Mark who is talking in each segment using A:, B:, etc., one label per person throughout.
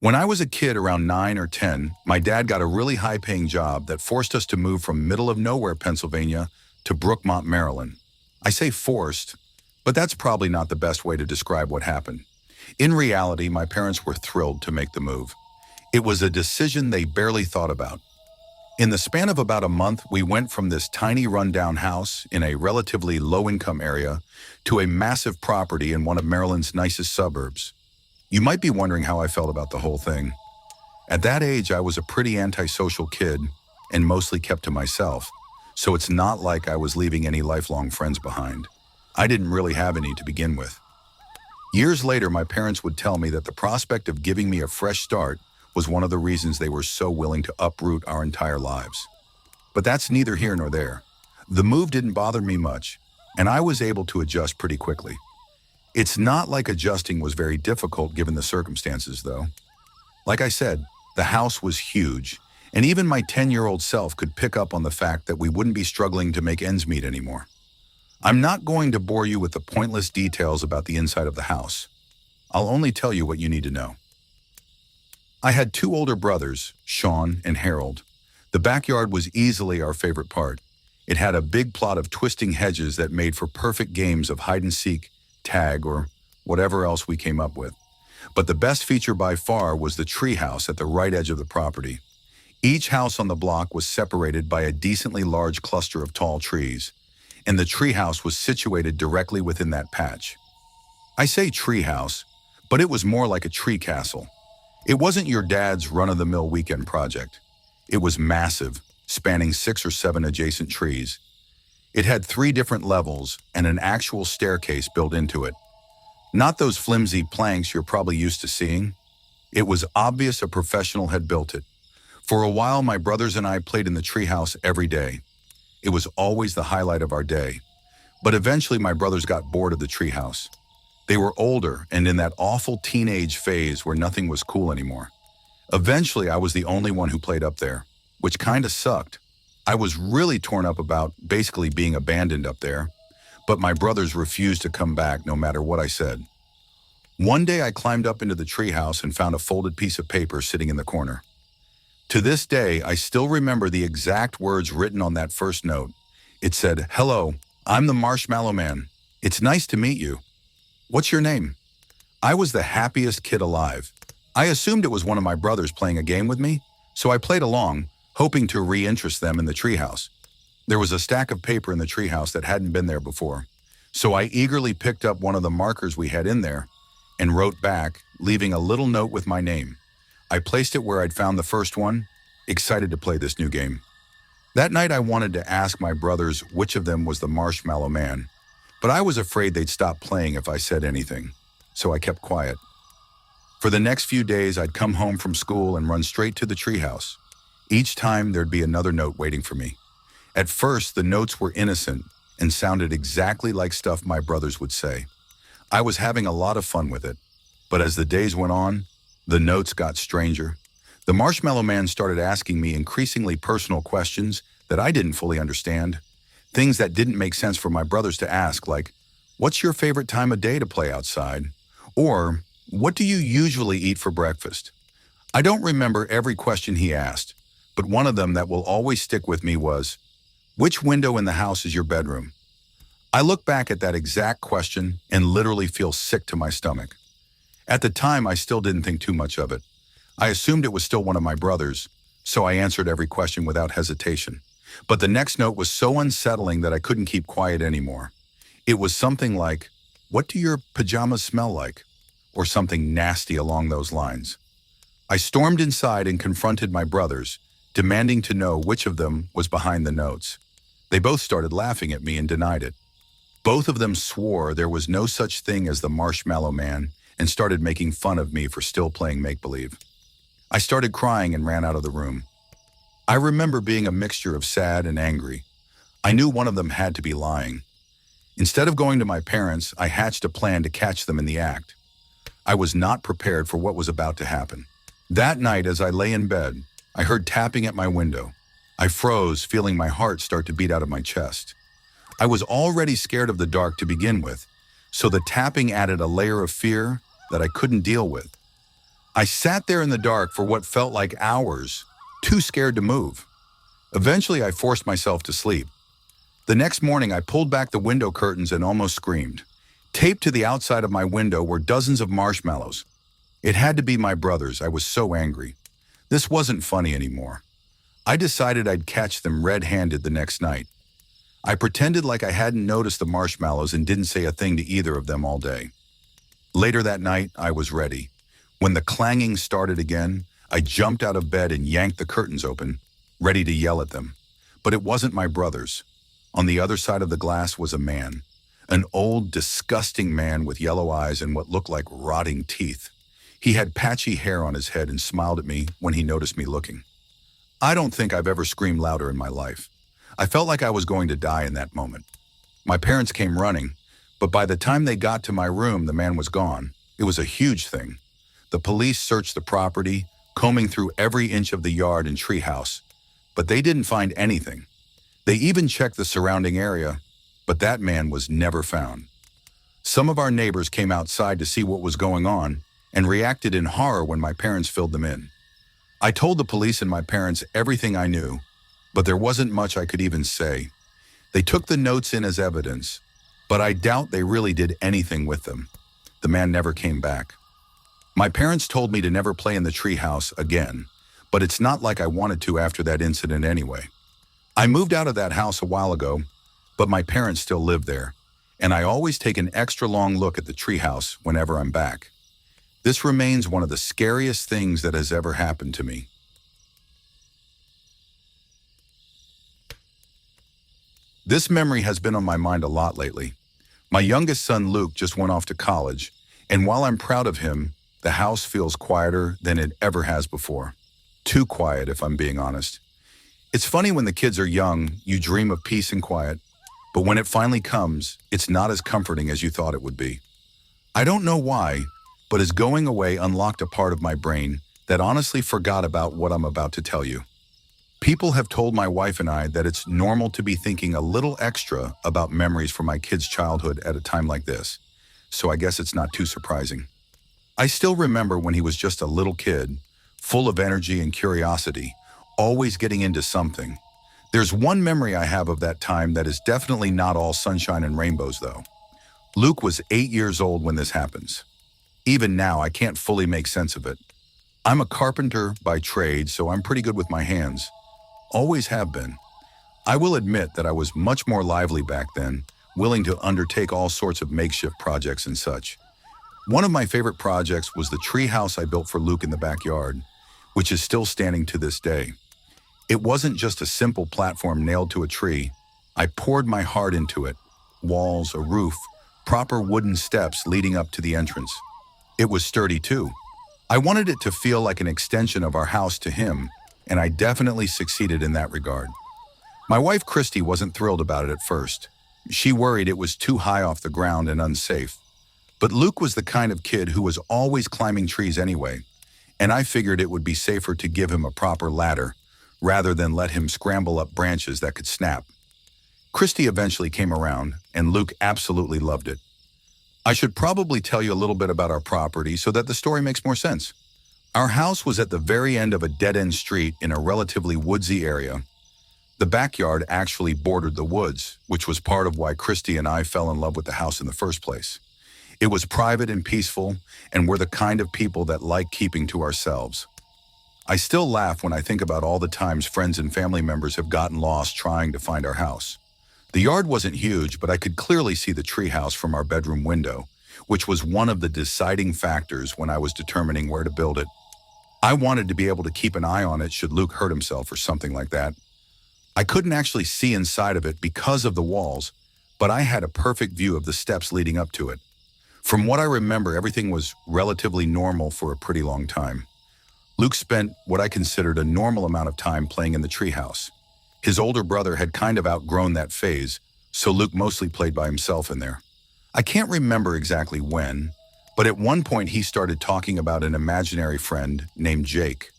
A: When I was a kid around 9 or 10, my dad got a really high-paying job that forced us to move from middle-of-nowhere Pennsylvania to Brookmont, Maryland. I say forced, but that's probably not the best way to describe what happened. In reality, my parents were thrilled to make the move. It was a decision they barely thought about. In the span of about a month, we went from this tiny rundown house in a relatively low-income area to a massive property in one of Maryland's nicest suburbs. You might be wondering how I felt about the whole thing. At that age, I was a pretty antisocial kid and mostly kept to myself, so it's not like I was leaving any lifelong friends behind. I didn't really have any to begin with. Years later, my parents would tell me that the prospect of giving me a fresh start was one of the reasons they were so willing to uproot our entire lives. But that's neither here nor there. The move didn't bother me much, and I was able to adjust pretty quickly. It's not like adjusting was very difficult given the circumstances, though. Like I said, the house was huge, and even my 10-year-old self could pick up on the fact that we wouldn't be struggling to make ends meet anymore. I'm not going to bore you with the pointless details about the inside of the house. I'll only tell you what you need to know. I had two older brothers, Sean and Harold. The backyard was easily our favorite part. It had a big plot of twisting hedges that made for perfect games of hide-and-seek, tag, or whatever else we came up with. But the best feature by far was the treehouse at the right edge of the property. Each house on the block was separated by a decently large cluster of tall trees, and the treehouse was situated directly within that patch. I say treehouse, but it was more like a tree castle. It wasn't your dad's run-of-the-mill weekend project. It was massive, spanning 6 or 7 adjacent trees. It had 3 different levels and an actual staircase built into it. Not those flimsy planks you're probably used to seeing. It was obvious a professional had built it. For a while, my brothers and I played in the treehouse every day. It was always the highlight of our day. But eventually, my brothers got bored of the treehouse. They were older and in that awful teenage phase where nothing was cool anymore. Eventually, I was the only one who played up there, which kinda sucked. I was really torn up about basically being abandoned up there, but my brothers refused to come back no matter what I said. One day I climbed up into the treehouse and found a folded piece of paper sitting in the corner. To this day, I still remember the exact words written on that first note. It said, "Hello, I'm the Marshmallow Man. It's nice to meet you. What's your name?" I was the happiest kid alive. I assumed it was one of my brothers playing a game with me, so I played along, hoping to re-interest them in the treehouse. There was a stack of paper in the treehouse that hadn't been there before, so I eagerly picked up one of the markers we had in there and wrote back, leaving a little note with my name. I placed it where I'd found the first one, excited to play this new game. That night I wanted to ask my brothers which of them was the Marshmallow Man, but I was afraid they'd stop playing if I said anything, so I kept quiet. For the next few days, I'd come home from school and run straight to the treehouse. Each time, there'd be another note waiting for me. At first, the notes were innocent and sounded exactly like stuff my brothers would say. I was having a lot of fun with it, but as the days went on, the notes got stranger. The Marshmallow Man started asking me increasingly personal questions that I didn't fully understand. Things that didn't make sense for my brothers to ask, like, "What's your favorite time of day to play outside?" Or, "What do you usually eat for breakfast?" I don't remember every question he asked, but one of them that will always stick with me was, "Which window in the house is your bedroom?" I look back at that exact question and literally feel sick to my stomach. At the time, I still didn't think too much of it. I assumed it was still one of my brothers, so I answered every question without hesitation. But the next note was so unsettling that I couldn't keep quiet anymore. It was something like, "What do your pajamas smell like?" Or something nasty along those lines. I stormed inside and confronted my brothers, demanding to know which of them was behind the notes. They both started laughing at me and denied it. Both of them swore there was no such thing as the Marshmallow Man and started making fun of me for still playing make-believe. I started crying and ran out of the room. I remember being a mixture of sad and angry. I knew one of them had to be lying. Instead of going to my parents, I hatched a plan to catch them in the act. I was not prepared for what was about to happen. That night, as I lay in bed, I heard tapping at my window. I froze, feeling my heart start to beat out of my chest. I was already scared of the dark to begin with, so the tapping added a layer of fear that I couldn't deal with. I sat there in the dark for what felt like hours, too scared to move. Eventually, I forced myself to sleep. The next morning, I pulled back the window curtains and almost screamed. Taped to the outside of my window were dozens of marshmallows. It had to be my brother's. I was so angry. This wasn't funny anymore. I decided I'd catch them red-handed the next night. I pretended like I hadn't noticed the marshmallows and didn't say a thing to either of them all day. Later that night, I was ready. When the clanging started again, I jumped out of bed and yanked the curtains open, ready to yell at them. But it wasn't my brothers. On the other side of the glass was a man. An old, disgusting man with yellow eyes and what looked like rotting teeth. He had patchy hair on his head and smiled at me when he noticed me looking. I don't think I've ever screamed louder in my life. I felt like I was going to die in that moment. My parents came running, but by the time they got to my room, the man was gone. It was a huge thing. The police searched the property, combing through every inch of the yard and treehouse, but they didn't find anything. They even checked the surrounding area, but that man was never found. Some of our neighbors came outside to see what was going on and reacted in horror when my parents filled them in. I told the police and my parents everything I knew, but there wasn't much I could even say. They took the notes in as evidence, but I doubt they really did anything with them. The man never came back. My parents told me to never play in the treehouse again, but it's not like I wanted to after that incident anyway. I moved out of that house a while ago, but my parents still live there, and I always take an extra long look at the treehouse whenever I'm back. This remains one of the scariest things that has ever happened to me. This memory has been on my mind a lot lately. My youngest son, Luke, just went off to college, and while I'm proud of him, the house feels quieter than it ever has before. Too quiet, if I'm being honest. It's funny when the kids are young, you dream of peace and quiet, but when it finally comes, it's not as comforting as you thought it would be. I don't know why, but his going away unlocked a part of my brain that honestly forgot about what I'm about to tell you. People have told my wife and I that it's normal to be thinking a little extra about memories from my kids' childhood at a time like this, so I guess it's not too surprising. I still remember when he was just a little kid, full of energy and curiosity, always getting into something. There's one memory I have of that time that is definitely not all sunshine and rainbows, though. Luke was 8 years old when this happens. Even now, I can't fully make sense of it. I'm a carpenter by trade, so I'm pretty good with my hands. Always have been. I will admit that I was much more lively back then, willing to undertake all sorts of makeshift projects and such. One of my favorite projects was the treehouse I built for Luke in the backyard, which is still standing to this day. It wasn't just a simple platform nailed to a tree. I poured my heart into it. Walls, a roof, proper wooden steps leading up to the entrance. It was sturdy too. I wanted it to feel like an extension of our house to him, and I definitely succeeded in that regard. My wife Christy wasn't thrilled about it at first. She worried it was too high off the ground and unsafe. But Luke was the kind of kid who was always climbing trees anyway, and I figured it would be safer to give him a proper ladder rather than let him scramble up branches that could snap. Christy eventually came around, and Luke absolutely loved it. I should probably tell you a little bit about our property so that the story makes more sense. Our house was at the very end of a dead-end street in a relatively woodsy area. The backyard actually bordered the woods, which was part of why Christy and I fell in love with the house in the first place. It was private and peaceful, and we're the kind of people that like keeping to ourselves. I still laugh when I think about all the times friends and family members have gotten lost trying to find our house. The yard wasn't huge, but I could clearly see the treehouse from our bedroom window, which was one of the deciding factors when I was determining where to build it. I wanted to be able to keep an eye on it should Luke hurt himself or something like that. I couldn't actually see inside of it because of the walls, but I had a perfect view of the steps leading up to it. From what I remember, everything was relatively normal for a pretty long time. Luke spent what I considered a normal amount of time playing in the treehouse. His older brother had kind of outgrown that phase, so Luke mostly played by himself in there. I can't remember exactly when, but at one point he started talking about an imaginary friend named Jake.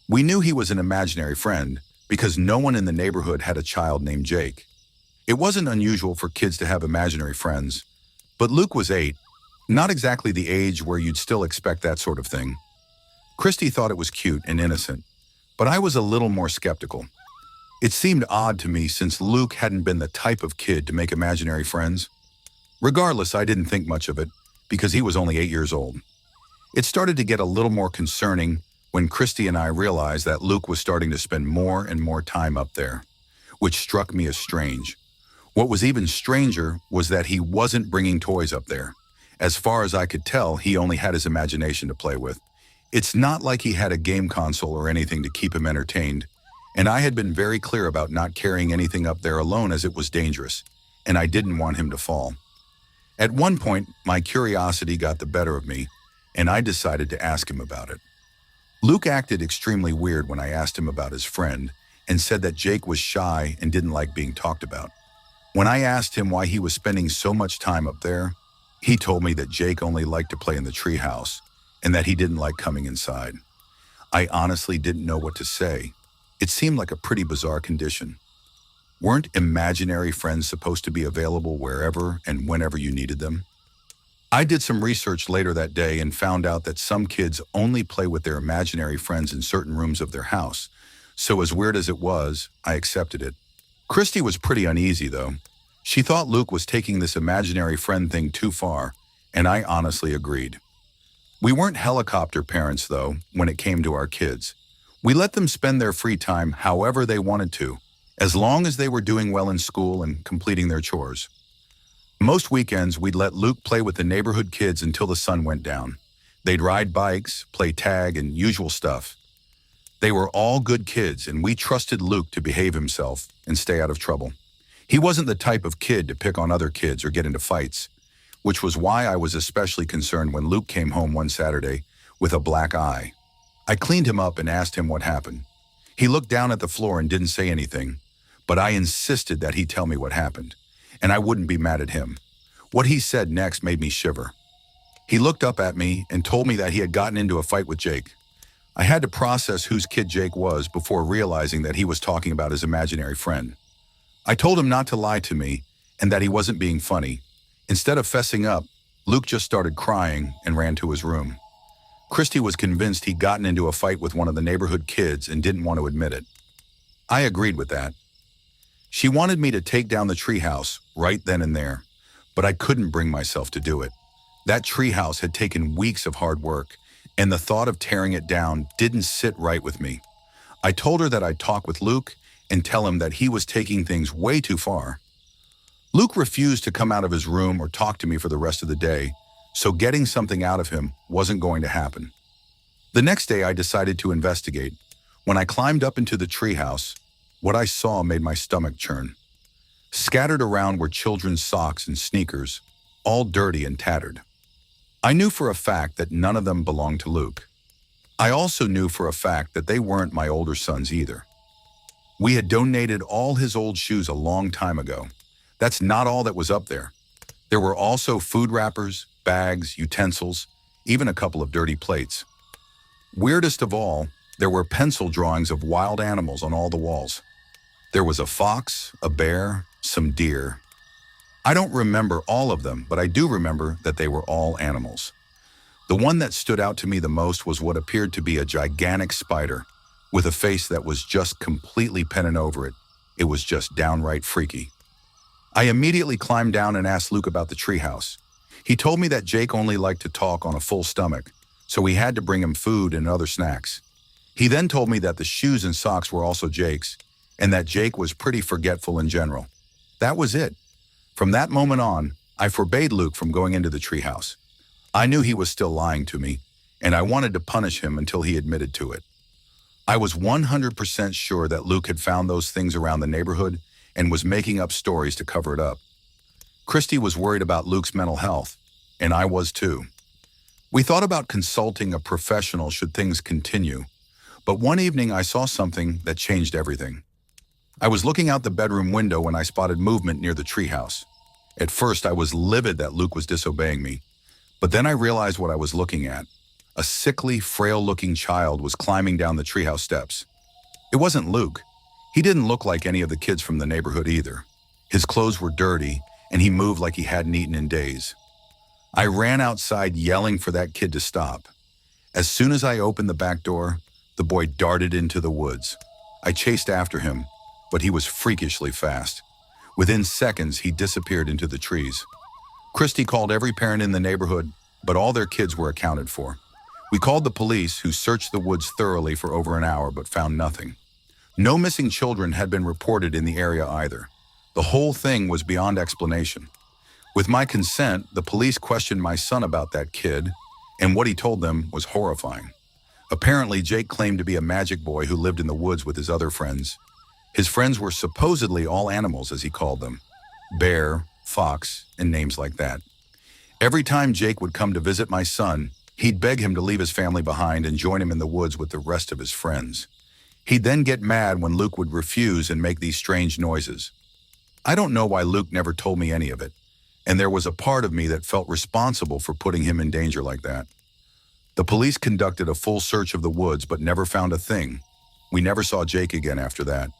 A: We knew he was an imaginary friend because no one in the neighborhood had a child named Jake. It wasn't unusual for kids to have imaginary friends, but Luke was 8, not exactly the age where you'd still expect that sort of thing. Christy thought it was cute and innocent, but I was a little more skeptical. It seemed odd to me since Luke hadn't been the type of kid to make imaginary friends. Regardless, I didn't think much of it because he was only 8 years old. It started to get a little more concerning when Christy and I realized that Luke was starting to spend more and more time up there, which struck me as strange. What was even stranger was that he wasn't bringing toys up there. As far as I could tell, he only had his imagination to play with. It's not like he had a game console or anything to keep him entertained, and I had been very clear about not carrying anything up there alone as it was dangerous, and I didn't want him to fall. At one point, my curiosity got the better of me, and I decided to ask him about it. Luke acted extremely weird when I asked him about his friend and said that Jake was shy and didn't like being talked about. When I asked him why he was spending so much time up there, he told me that Jake only liked to play in the treehouse and that he didn't like coming inside. I honestly didn't know what to say. It seemed like a pretty bizarre condition. Weren't imaginary friends supposed to be available wherever and whenever you needed them? I did some research later that day and found out that some kids only play with their imaginary friends in certain rooms of their house. So as weird as it was, I accepted it. Christy was pretty uneasy though. She thought Luke was taking this imaginary friend thing too far, and I honestly agreed. We weren't helicopter parents though when it came to our kids. We let them spend their free time however they wanted to, as long as they were doing well in school and completing their chores. Most weekends, we'd let Luke play with the neighborhood kids until the sun went down. They'd ride bikes, play tag, and usual stuff. They were all good kids, and we trusted Luke to behave himself and stay out of trouble. He wasn't the type of kid to pick on other kids or get into fights, which was why I was especially concerned when Luke came home one Saturday with a black eye. I cleaned him up and asked him what happened. He looked down at the floor and didn't say anything, but I insisted that he tell me what happened, and I wouldn't be mad at him. What he said next made me shiver. He looked up at me and told me that he had gotten into a fight with Jake. I had to process whose kid Jake was before realizing that he was talking about his imaginary friend. I told him not to lie to me and that he wasn't being funny. Instead of fessing up, Luke just started crying and ran to his room. Christy was convinced he'd gotten into a fight with one of the neighborhood kids and didn't want to admit it. I agreed with that. She wanted me to take down the treehouse right then and there, but I couldn't bring myself to do it. That treehouse had taken weeks of hard work, and the thought of tearing it down didn't sit right with me. I told her that I'd talk with Luke and tell him that he was taking things way too far. Luke refused to come out of his room or talk to me for the rest of the day, so getting something out of him wasn't going to happen. The next day, I decided to investigate. When I climbed up into the treehouse, what I saw made my stomach churn. Scattered around were children's socks and sneakers, all dirty and tattered. I knew for a fact that none of them belonged to Luke. I also knew for a fact that they weren't my older son's either. We had donated all his old shoes a long time ago. That's not all that was up there. There were also food wrappers, bags, utensils, even a couple of dirty plates. Weirdest of all, there were pencil drawings of wild animals on all the walls. There was a fox, a bear, some deer. I don't remember all of them, but I do remember that they were all animals. The one that stood out to me the most was what appeared to be a gigantic spider with a face that was just completely penning over it. It was just downright freaky. I immediately climbed down and asked Luke about the treehouse. He told me that Jake only liked to talk on a full stomach, so we had to bring him food and other snacks. He then told me that the shoes and socks were also Jake's, and that Jake was pretty forgetful in general. That was it. From that moment on, I forbade Luke from going into the treehouse. I knew he was still lying to me, and I wanted to punish him until he admitted to it. I was 100% sure that Luke had found those things around the neighborhood and was making up stories to cover it up. Christy was worried about Luke's mental health, and I was too. We thought about consulting a professional should things continue, but one evening I saw something that changed everything. I was looking out the bedroom window when I spotted movement near the treehouse. At first, I was livid that Luke was disobeying me, but then I realized what I was looking at. A sickly, frail-looking child was climbing down the treehouse steps. It wasn't Luke. He didn't look like any of the kids from the neighborhood either. His clothes were dirty, and he moved like he hadn't eaten in days. I ran outside yelling for that kid to stop. As soon as I opened the back door, the boy darted into the woods. I chased after him, but he was freakishly fast. Within seconds, he disappeared into the trees. Christy called every parent in the neighborhood, but all their kids were accounted for. We called the police, who searched the woods thoroughly for over an hour but found nothing. No missing children had been reported in the area either. The whole thing was beyond explanation. With my consent, the police questioned my son about that kid, and what he told them was horrifying. Apparently, Jake claimed to be a magic boy who lived in the woods with his other friends. His friends were supposedly all animals, as he called them: bear, fox, and names like that. Every time Jake would come to visit my son, he'd beg him to leave his family behind and join him in the woods with the rest of his friends. He'd then get mad when Luke would refuse and make these strange noises. I don't know why Luke never told me any of it, and there was a part of me that felt responsible for putting him in danger like that. The police conducted a full search of the woods but never found a thing. We never saw Jake again after that.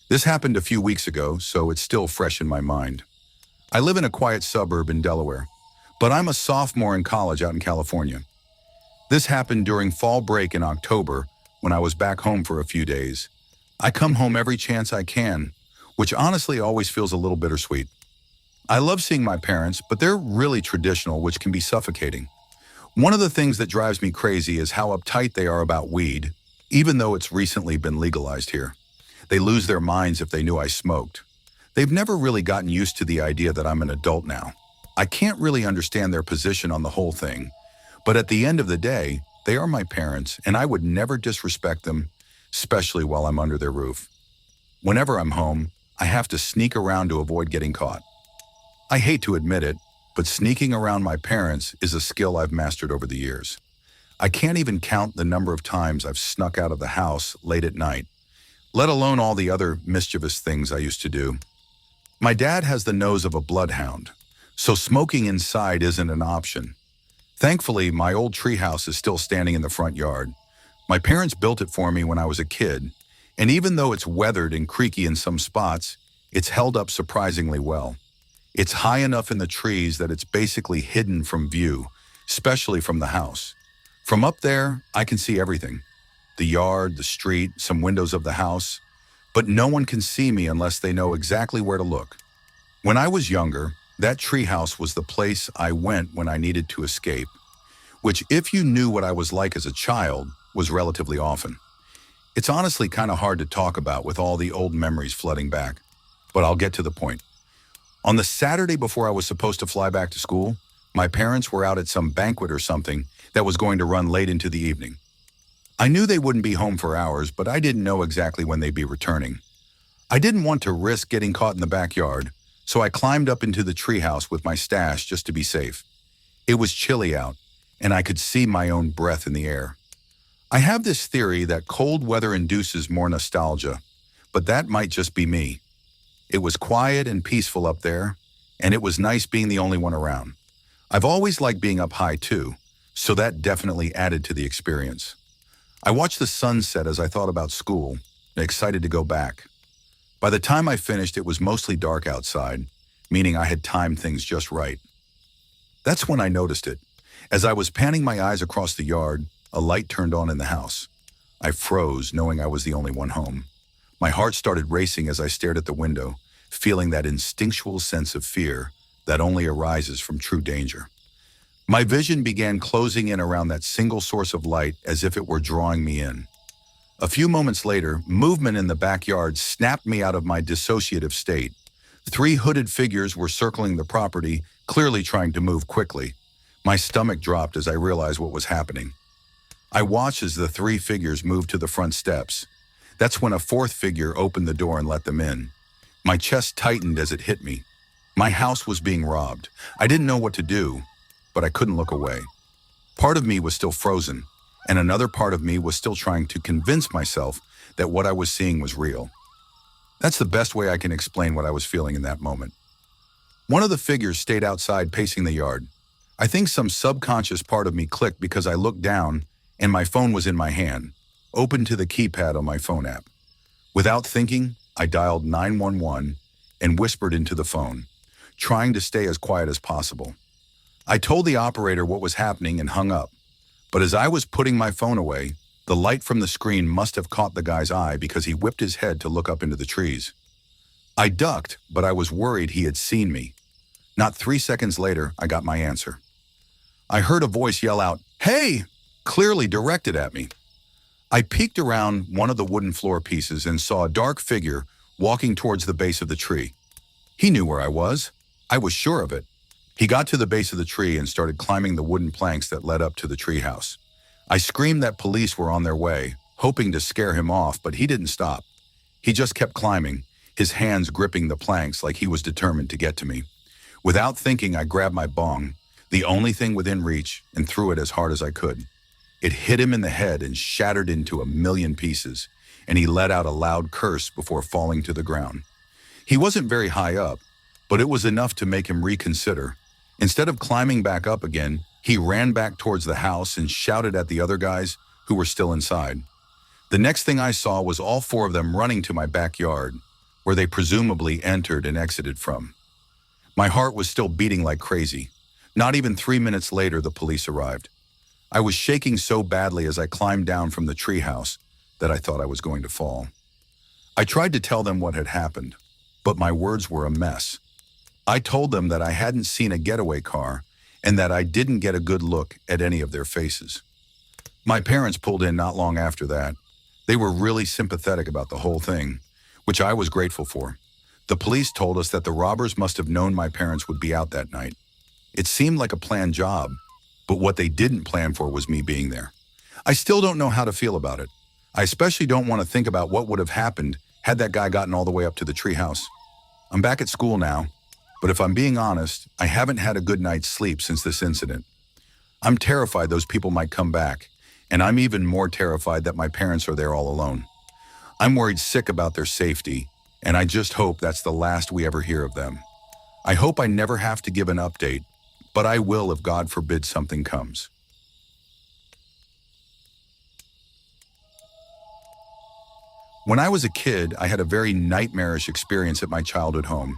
A: This happened a few weeks ago, so it's still fresh in my mind. I live in a quiet suburb in Delaware, but I'm a sophomore in college out in California. This happened during fall break in October when I was back home for a few days. I come home every chance I can, which honestly always feels a little bittersweet. I love seeing my parents, but they're really traditional, which can be suffocating. One of the things that drives me crazy is how uptight they are about weed, even though it's recently been legalized here. They lose their minds if they knew I smoked. They've never really gotten used to the idea that I'm an adult now. I can't really understand their position on the whole thing, but at the end of the day, they are my parents, and I would never disrespect them, especially while I'm under their roof. Whenever I'm home, I have to sneak around to avoid getting caught. I hate to admit it, but sneaking around my parents is a skill I've mastered over the years. I can't even count the number of times I've snuck out of the house late at night, let alone all the other mischievous things I used to do. My dad has the nose of a bloodhound, so smoking inside isn't an option. Thankfully, my old treehouse is still standing in the front yard. My parents built it for me when I was a kid, and even though it's weathered and creaky in some spots, it's held up surprisingly well. It's high enough in the trees that it's basically hidden from view, especially from the house. From up there, I can see everything: the yard, the street, some windows of the house, but no one can see me unless they know exactly where to look. When I was younger, that treehouse was the place I went when I needed to escape, which, if you knew what I was like as a child, was relatively often. It's honestly kind of hard to talk about with all the old memories flooding back, but I'll get to the point. On the Saturday before I was supposed to fly back to school, my parents were out at some banquet or something that was going to run late into the evening. I knew they wouldn't be home for hours, but I didn't know exactly when they'd be returning. I didn't want to risk getting caught in the backyard, so I climbed up into the treehouse with my stash just to be safe. It was chilly out, and I could see my own breath in the air. I have this theory that cold weather induces more nostalgia, but that might just be me. It was quiet and peaceful up there, and it was nice being the only one around. I've always liked being up high too, so that definitely added to the experience. I watched the sunset as I thought about school, excited to go back. By the time I finished, it was mostly dark outside, meaning I had timed things just right. That's when I noticed it. As I was panning my eyes across the yard, a light turned on in the house. I froze, knowing I was the only one home. My heart started racing as I stared at the window, feeling that instinctual sense of fear that only arises from true danger. My vision began closing in around that single source of light as if it were drawing me in. A few moments later, movement in the backyard snapped me out of my dissociative state. 3 hooded figures were circling the property, clearly trying to move quickly. My stomach dropped as I realized what was happening. I watched as the 3 figures moved to the front steps. That's when a 4th figure opened the door and let them in. My chest tightened as it hit me. My house was being robbed. I didn't know what to do, but I couldn't look away. Part of me was still frozen, and another part of me was still trying to convince myself that what I was seeing was real. That's the best way I can explain what I was feeling in that moment. One of the figures stayed outside pacing the yard. I think some subconscious part of me clicked because I looked down and my phone was in my hand, open to the keypad on my phone app. Without thinking, I dialed 911 and whispered into the phone, trying to stay as quiet as possible. I told the operator what was happening and hung up. But as I was putting my phone away, the light from the screen must have caught the guy's eye because he whipped his head to look up into the trees. I ducked, but I was worried he had seen me. Not 3 seconds later, I got my answer. I heard a voice yell out, "Hey!" clearly directed at me. I peeked around one of the wooden floor pieces and saw a dark figure walking towards the base of the tree. He knew where I was. I was sure of it. He got to the base of the tree and started climbing the wooden planks that led up to the treehouse. I screamed that police were on their way, hoping to scare him off, but he didn't stop. He just kept climbing, his hands gripping the planks like he was determined to get to me. Without thinking, I grabbed my bong, the only thing within reach, and threw it as hard as I could. It hit him in the head and shattered into a million pieces, and he let out a loud curse before falling to the ground. He wasn't very high up, but it was enough to make him reconsider. Instead of climbing back up again, he ran back towards the house and shouted at the other guys who were still inside. The next thing I saw was all four of them running to my backyard, where they presumably entered and exited from. My heart was still beating like crazy. Not even 3 minutes later, the police arrived. I was shaking so badly as I climbed down from the treehouse that I thought I was going to fall. I tried to tell them what had happened, but my words were a mess. I told them that I hadn't seen a getaway car and that I didn't get a good look at any of their faces. My parents pulled in not long after that. They were really sympathetic about the whole thing, which I was grateful for. The police told us that the robbers must have known my parents would be out that night. It seemed like a planned job, but what they didn't plan for was me being there. I still don't know how to feel about it. I especially don't want to think about what would have happened had that guy gotten all the way up to the treehouse. I'm back at school now, but if I'm being honest, I haven't had a good night's sleep since this incident. I'm terrified those people might come back, and I'm even more terrified that my parents are there all alone. I'm worried sick about their safety, and I just hope that's the last we ever hear of them. I hope I never have to give an update, but I will if God forbid something comes. When I was a kid, I had a very nightmarish experience at my childhood home.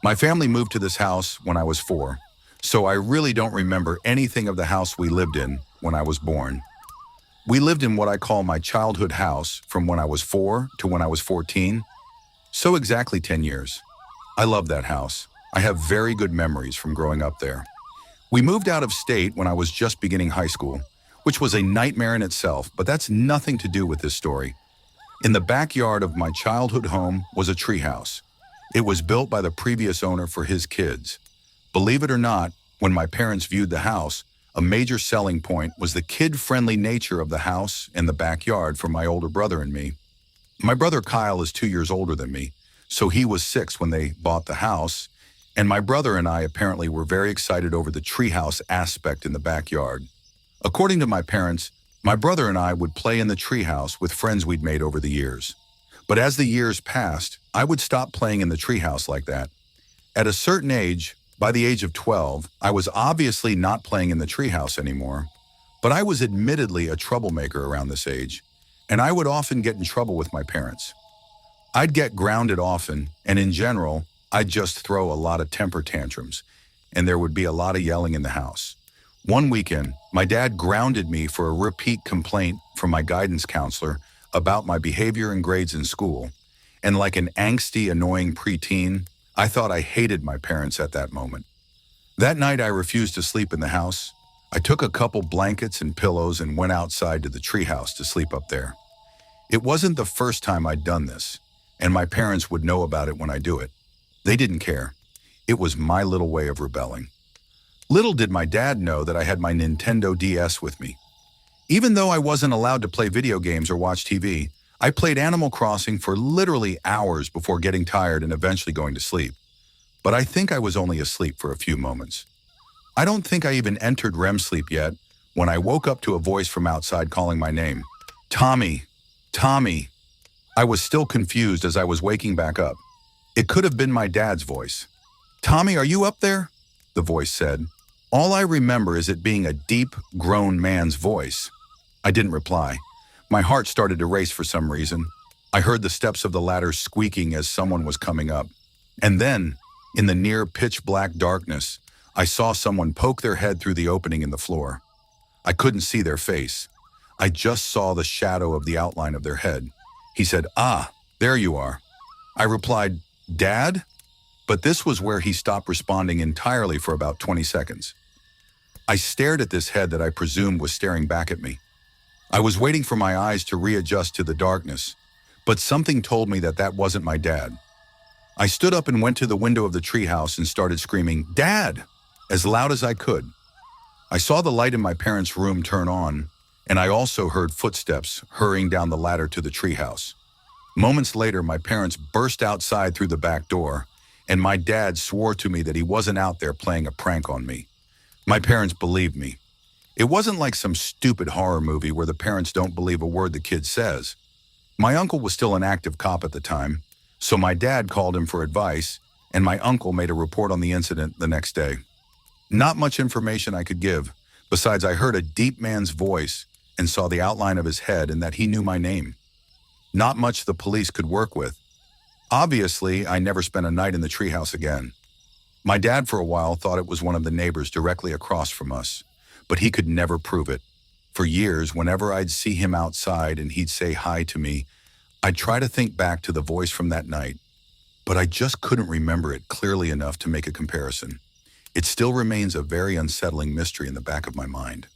A: My family moved to this house when I was 4, so I really don't remember anything of the house we lived in when I was born. We lived in what I call my childhood house from when I was 4 to when I was 14, so exactly 10 years. I love that house. I have very good memories from growing up there. We moved out of state when I was just beginning high school, which was a nightmare in itself, but that's nothing to do with this story. In the backyard of my childhood home was a treehouse. It was built by the previous owner for his kids. Believe it or not, when my parents viewed the house, a major selling point was the kid-friendly nature of the house and the backyard for my older brother and me. My brother Kyle is 2 years older than me, so he was 6 when they bought the house, and my brother and I apparently were very excited over the treehouse aspect in the backyard. According to my parents, my brother and I would play in the treehouse with friends we'd made over the years. But as the years passed, I would stop playing in the treehouse like that. At a certain age, by the age of 12, I was obviously not playing in the treehouse anymore, but I was admittedly a troublemaker around this age, and I would often get in trouble with my parents. I'd get grounded often, and in general, I'd just throw a lot of temper tantrums, and there would be a lot of yelling in the house. One weekend, my dad grounded me for a repeat complaint from my guidance counselor about my behavior and grades in school, and like an angsty, annoying preteen, I thought I hated my parents at that moment. That night, I refused to sleep in the house. I took a couple blankets and pillows and went outside to the treehouse to sleep up there. It wasn't the first time I'd done this, and my parents would know about it when I do it. They didn't care. It was my little way of rebelling. Little did my dad know that I had my Nintendo DS with me. Even though I wasn't allowed to play video games or watch TV, I played Animal Crossing for literally hours before getting tired and eventually going to sleep. But I think I was only asleep for a few moments. I don't think I even entered REM sleep yet when I woke up to a voice from outside calling my name. Tommy, Tommy. I was still confused as I was waking back up. It could have been my dad's voice. Tommy, are you up there? The voice said. All I remember is it being a deep, grown man's voice. I didn't reply. My heart started to race for some reason. I heard the steps of the ladder squeaking as someone was coming up. And then, In the near pitch-black darkness, I saw someone poke their head through the opening in the floor. I couldn't see their face. I just saw the shadow of the outline of their head. He said, "Ah, there you are." I replied, "Dad?" But this was where he stopped responding entirely for about 20 seconds. I stared at this head that I presumed was staring back at me. I was waiting for my eyes to readjust to the darkness, but something told me that that wasn't my dad. I stood up and went to the window of the treehouse and started screaming, "Dad!" as loud as I could. I saw the light in my parents' room turn on, and I also heard footsteps hurrying down the ladder to the treehouse. Moments later, my parents burst outside through the back door, and my dad swore to me that he wasn't out there playing a prank on me. My parents believed me. It wasn't like some stupid horror movie where the parents don't believe a word the kid says. My uncle was still an active cop at the time, so my dad called him for advice, and my uncle made a report on the incident the next day. Not much information I could give, besides I heard a deep man's voice and saw the outline of his head and that he knew my name. Not much the police could work with. Obviously, I never spent a night in the treehouse again. My dad for a while thought it was one of the neighbors directly across from us, but he could never prove it. For years, whenever I'd see him outside and he'd say hi to me, I'd try to think back to the voice from that night, but I just couldn't remember it clearly enough to make a comparison. It still remains a very unsettling mystery in the back of my mind.